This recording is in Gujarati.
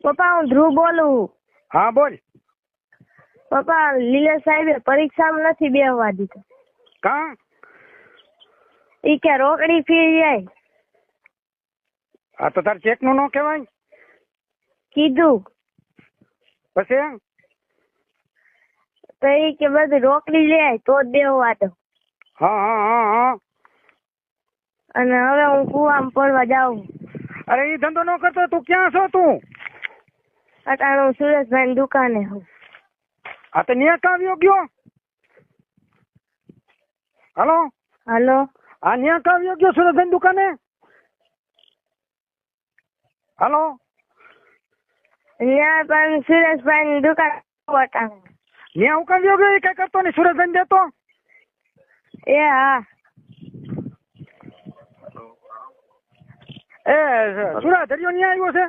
પપ્પા હું ધ્રુવ બોલું. હા બોલ. પપ્પા લીલા સાહેબે પરીક્ષામાં નથી બેસવા દીધા. કા? ઈ કે રોકડી ફી જાય. આ તો તાર ચેક નું ન કહેવાય. કીધું પછી તો ઈ કે બધું રોકડી લે આય તો જ બેસવા દો. હા હા હા હા. અને હવે હું કુવામાં પડવા જાઉં. અરે એ ધંધો ન કરતો. તું ક્યાં છો તું? અટાણે હું સુરેશભાઈ દુકાને હું. આ તો ન્યા કાવ્યો ગયો. હાલો. હાલો. આ ન્યા કાવ્યો ગયો સુરેશભાઈ દુકાને. હાલો. ત્યાં પણ સુરેશભાઈ દુકાન અટાણે. ન્યા હું કાવ્યો ગયો? એ કઈ કરતો નહીં. સુરેશભાઈ દેતો. એ હા. એ સુરા ધર્યો ન્યા આવ્યો છે.